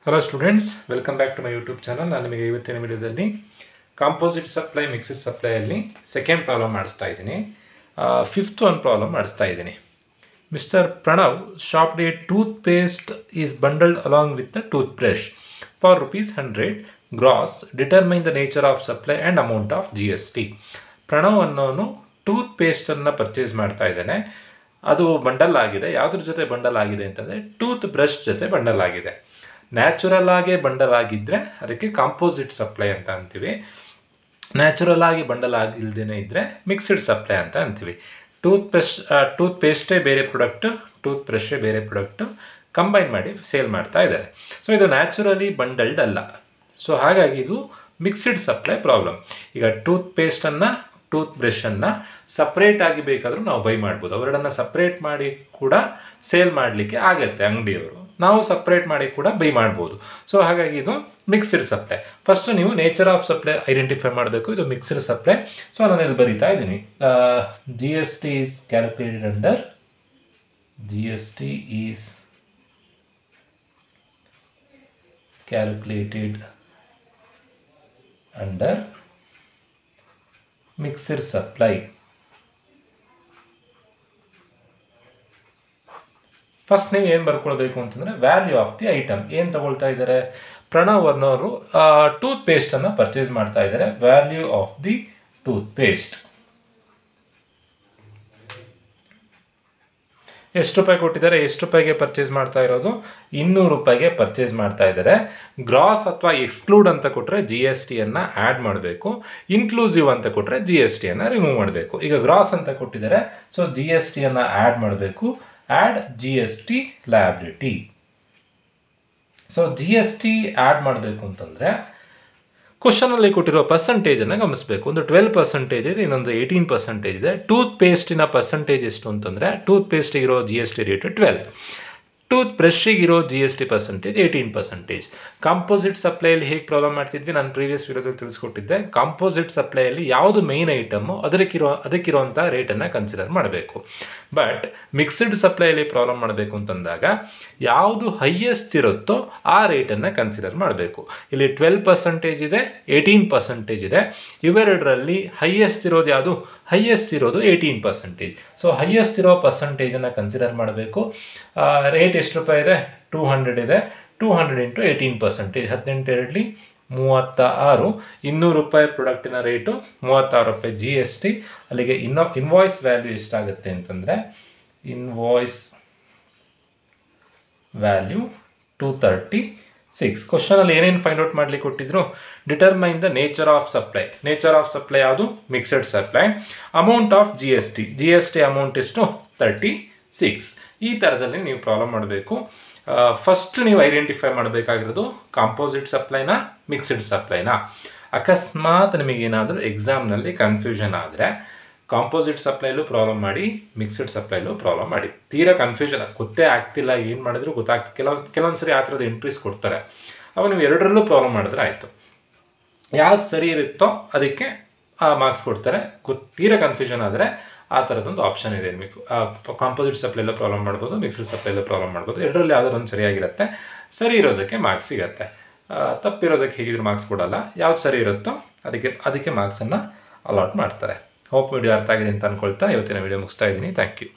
Hello students, welcome back to my YouTube channel. ನಾನು ನಿಮಗೆ ಇವತ್ತಿನ ವಿಡಿಯೋದಲ್ಲಿ ಕಾಂಪೋಸಿಟ್ ಸಪ್ಲೈ ಮಿಕ್ಸ್ಡ್ ಸಪ್ಲೈ ಅಲ್ಲಿ ಸೆಕೆಂಡ್ ಪ್ರಾಬ್ಲಮ್ ಮಾಡಿಸ್ತಾ ಇದ್ದೀನಿ. ಫಿಫ್ತ್ ಒನ್ ಪ್ರಾಬ್ಲಮ್ ಮಾಡಿಸ್ತಾ ಇದ್ದೀನಿ. Mister Pranav shopped a toothpaste is bundled along with the toothbrush for ₹100 gross. Determine the nature of supply and amount of GST. Pranav ಅನ್ನೋನು ಟೂತ್ ಪೇಸ್ಟನ್ನು purchase ಮಾಡ್ತಾ ಇದ್ದಾನೆ. ಅದು ಬಂಡಲ್ ಆಗಿದೆ. ಯಾವುದ್ರ ಜೊತೆ ಬಂಡಲ್ ಆಗಿದೆ ಅಂತಂದರೆ ಟೂತ್ ಬ್ರಷ್ ಜೊತೆ ಬಂಡಲ್ ಆಗಿದೆ. ನ್ಯಾಚುರಲ್ ಆಗಿ ಬಂಡಲ್ ಆಗಿದ್ದರೆ ಅದಕ್ಕೆ ಕಾಂಪೋಸಿಟ್ ಸಪ್ಲೈ ಅಂತ ಅಂತೀವಿ. ನ್ಯಾಚುರಲ್ ಆಗಿ ಬಂಡಲ್ ಆಗಿಲ್ದೇ ಇದ್ದರೆ ಮಿಕ್ಸ್ಡ್ ಸಪ್ಲೈ ಅಂತ ಅಂತೀವಿ. ಟೂತ್ ಪೇಸ್ಟೇ ಬೇರೆ ಪ್ರಾಡಕ್ಟು, ಟೂತ್ ಬ್ರಷೇ ಬೇರೆ ಪ್ರಾಡಕ್ಟು ಕಂಬೈನ್ ಮಾಡಿ ಸೇಲ್ ಮಾಡ್ತಾ ಇದ್ದಾರೆ. ಸೊ ಇದು ನ್ಯಾಚುರಲಿ ಬಂಡಲ್ಡ್ ಅಲ್ಲ. ಸೊ ಹಾಗಾಗಿ ಇದು ಮಿಕ್ಸ್ಡ್ ಸಪ್ಲೈ ಪ್ರಾಬ್ಲಮ್. ಈಗ ಟೂತ್ ಪೇಸ್ಟನ್ನು ಟೂತ್ ಬ್ರಷನ್ನು ಸಪ್ರೇಟಾಗಿ ಬೇಕಾದರೂ ನಾವು ಬೈ ಮಾಡ್ಬೋದು. ಅವೆರಡನ್ನು ಸಪ್ರೇಟ್ ಮಾಡಿ ಕೂಡ ಸೇಲ್ ಮಾಡಲಿಕ್ಕೆ ಆಗುತ್ತೆ ಅಂಗಡಿಯವರು. ನಾವು ಸಪ್ರೇಟ್ ಮಾಡಿ ಕೂಡ ಬೈ ಮಾಡ್ಬೋದು. ಸೊ ಹಾಗಾಗಿ ಇದು ಮಿಕ್ಸ್ಡ್ ಸಪ್ಲೈ. ಫಸ್ಟ್ ನೀವು ನೇಚರ್ ಆಫ್ ಸಪ್ಲೈ ಐಡೆಂಟಿಫೈ ಮಾಡಬೇಕು. ಇದು ಮಿಕ್ಸ್ಡ್ ಸಪ್ಲೈ. ಸೊ ನಾನು ಇಲ್ಲಿ ಬರೀತಾ ಇದ್ದೀನಿ. GST is calculated under mixed supply. First ನೀವು ಏನು ಬರ್ಕೊಳ್ಬೇಕು ಅಂತಂದರೆ ವ್ಯಾಲ್ಯೂ ಆಫ್ ದಿ ಐಟಮ್. ಏನು ತಗೊಳ್ತಾ ಇದ್ದಾರೆ? ಪ್ರಣವ್ ಅನ್ನೋರು ಟೂತ್ ಪೇಸ್ಟನ್ನು ಪರ್ಚೇಸ್ ಮಾಡ್ತಾ ಇದ್ದಾರೆ. Value of the tooth paste ಎಷ್ಟು ರೂಪಾಯಿ ಕೊಟ್ಟಿದ್ದಾರೆ? ಎಷ್ಟು ರೂಪಾಯಿಗೆ ಪರ್ಚೇಸ್ ಮಾಡ್ತಾ ಇರೋದು? ₹200 ಪರ್ಚೇಸ್ ಮಾಡ್ತಾ ಇದ್ದಾರೆ. ಗ್ರಾಸ್ ಅಥವಾ ಎಕ್ಸ್ಕ್ಲೂಡ್ ಅಂತ ಕೊಟ್ಟರೆ GSTಯನ್ನು ಆ್ಯಡ್ ಮಾಡಬೇಕು. ಇನ್ಕ್ಲೂಸಿವ್ ಅಂತ ಕೊಟ್ಟರೆ GSTಯನ್ನು ರಿಮೂವ್ ಮಾಡಬೇಕು. ಈಗ ಗ್ರಾಸ್ ಅಂತ ಕೊಟ್ಟಿದ್ದಾರೆ, ಸೊ GSTಯನ್ನು ಆ್ಯಡ್ ಮಾಡಬೇಕು. Add GST liability. So GST add ಮಾಡಬೇಕು ಅಂತಂದರೆ ಕ್ವಶನಲ್ಲಿ ಕೊಟ್ಟಿರೋ ಪರ್ಸಂಟೇಜನ್ನು ಗಮನಿಸಬೇಕು. ಒಂದು 12% ಇದೆ, ಇನ್ನೊಂದು 18% ಇದೆ. ಟೂತ್ ಪೇಸ್ಟಿನ ಪರ್ಸಂಟೇಜ್ ಎಷ್ಟು ಅಂತಂದರೆ ಟೂತ್ ಪೇಸ್ಟಿಗಿರೋ GST ರೇಟ್ 12, ಟೂತ್ ಬ್ರಷ್ಷಿಗಿರೋ GST ಪರ್ಸಂಟೇಜ್ 18%. ಕಾಂಪೋಸಿಟ್ ಸಪ್ಲೈಯಲ್ಲಿ ಹೇಗೆ ಪ್ರಾಬ್ಲಮ್ ಮಾಡ್ತಿದ್ವಿ ನಾನು ಪ್ರೀವಿಯಸ್ ವಿಡಿಯೋದಲ್ಲಿ ತಿಳಿಸ್ಕೊಟ್ಟಿದ್ದೆ. ಕಾಂಪೋಸಿಟ್ ಸಪ್ಲೈಯಲ್ಲಿ ಯಾವುದು ಮೇನ್ ಐಟಮ್ಮು ಅದಕ್ಕಿರುವಂಥ ರೇಟನ್ನು ಕನ್ಸಿಡರ್ ಮಾಡಬೇಕು. ಬಟ್ ಮಿಕ್ಸ್ಡ್ ಸಪ್ಲೈಯಲ್ಲಿ ಪ್ರಾಬ್ಲಮ್ ಮಾಡಬೇಕು ಅಂತಂದಾಗ ಯಾವುದು ಹೈಯೆಸ್ಟ್ ಇರುತ್ತೋ ಆ ರೇಟನ್ನು ಕನ್ಸಿಡರ್ ಮಾಡಬೇಕು. ಇಲ್ಲಿ 12% ಇದೆ, 18% ಇದೆ. ಇವೆರಡರಲ್ಲಿ ಹೈಯೆಸ್ಟ್ ಇರೋದು ಯಾವುದು? ಹೈಯೆಸ್ಟ್ ಇರೋದು 18%. ಸೊ ಹೈಯೆಸ್ಟ್ ಇರೋ ಪರ್ಸಂಟೇಜನ್ನು ಕನ್ಸಿಡರ್ ಮಾಡಬೇಕು. ರೇಟ್ ಎಷ್ಟು ರೂಪಾಯಿ ಇದೆ? 200 ಇದೆ. 200 × 18%, 18 36. ₹200 ಪ್ರಾಡಕ್ಟಿನ ರೇಟು ₹36 GST. ಅಲ್ಲಿಗೆ ಇನ್ವಾಯ್ಸ್ ವ್ಯಾಲ್ಯೂ ಎಷ್ಟಾಗುತ್ತೆ ಅಂತಂದರೆ ಇನ್ವಾಯ್ಸ್ ವ್ಯಾಲ್ಯೂ 236. ಕ್ವಶನಲ್ಲಿ ಏನೇನು ಫೈಂಡ್ ಔಟ್ ಮಾಡಲಿಕ್ಕೆ ಕೊಟ್ಟಿದ್ರು? Determine the nature of supply. Nature of supply ಯಾವುದು? Mixed supply. Amount of GST amount ಎಷ್ಟು? 36. ಈ ಥರದಲ್ಲಿ ನೀವು ಪ್ರಾಬ್ಲಮ್ ಮಾಡಬೇಕು. ಫಸ್ಟ್ ನೀವು ಐಡೆಂಟಿಫೈ ಮಾಡಬೇಕಾಗಿರೋದು ಕಾಂಪೋಸಿಟ್ ಸಪ್ಲೈನ, ಮಿಕ್ಸ್ಡ್ ಸಪ್ಲೈನ. ಅಕಸ್ಮಾತ್ ನಿಮಗೇನಾದರೂ ಎಕ್ಸಾಮ್ನಲ್ಲಿ ಕನ್ಫ್ಯೂಷನ್ ಆದರೆ ಕಾಂಪೋಸಿಟ್ ಸಪ್ಲೈಲೂ ಪ್ರಾಬ್ಲಮ್ ಮಾಡಿ, ಮಿಕ್ಸ್ಡ್ ಸಪ್ಲೈಲೂ ಪ್ರಾಬ್ಲಮ್ ಮಾಡಿ. ತೀರಾ ಕನ್ಫ್ಯೂಷನ್ ಗೊತ್ತೇ ಆಗ್ತಿಲ್ಲ, ಏನು ಮಾಡಿದ್ರು ಕೆಲವೊಂದು ಸರಿ ಆ ಥರದ ಎಂಟ್ರೀಸ್ ಕೊಡ್ತಾರೆ. ಅವಾಗ ನೀವು ಎರಡರಲ್ಲೂ ಪ್ರಾಬ್ಲಮ್ ಮಾಡಿದ್ರೆ ಆಯಿತು. ಯಾವ್ದು ಸರಿ ಇರುತ್ತೋ ಅದಕ್ಕೆ ಮಾರ್ಕ್ಸ್ ಕೊಡ್ತಾರೆ. ತೀರಾ ಕನ್ಫ್ಯೂಷನ್ ಆದರೆ ಆ ಥರದೊಂದು ಆಪ್ಷನ್ ಇದೆ ನಿಮಗೆ. ಕಾಂಪೋಸಿಟ್ ಸಪ್ಲೈಲೂ ಪ್ರಾಬ್ಲಮ್ ಮಾಡ್ಬೋದು, ಮಿಕ್ಸ್ಡ್ ಸಪ್ಲೈಲೂ ಪ್ರಾಬ್ಲಮ್ ಮಾಡ್ಬೋದು. ಎರಡರಲ್ಲಿ ಯಾವುದಾದ್ರು ಒಂದು ಸರಿಯಾಗಿರುತ್ತೆ. ಸರಿ ಇರೋದಕ್ಕೆ ಮಾರ್ಕ್ಸ್ ಸಿಗುತ್ತೆ, ತಪ್ಪಿರೋದಕ್ಕೆ ಹೇಗಿದ್ರು ಮಾರ್ಕ್ಸ್ ಕೊಡಲ್ಲ. ಯಾವ್ದು ಸರಿ ಇರುತ್ತೋ ಅದಕ್ಕೆ ಮಾರ್ಕ್ಸನ್ನು ಅಲಾಟ್ ಮಾಡ್ತಾರೆ. ಹೋಪ್ ವಿಡಿಯೋ ಅರ್ಥ ಆಗಿದೆ ಅಂತ ಅಂದ್ಕೊಳ್ತಾ ಇವತ್ತಿನ ವಿಡಿಯೋ ಮುಗಿಸ್ತಾ ಇದ್ದೀನಿ. Thank you.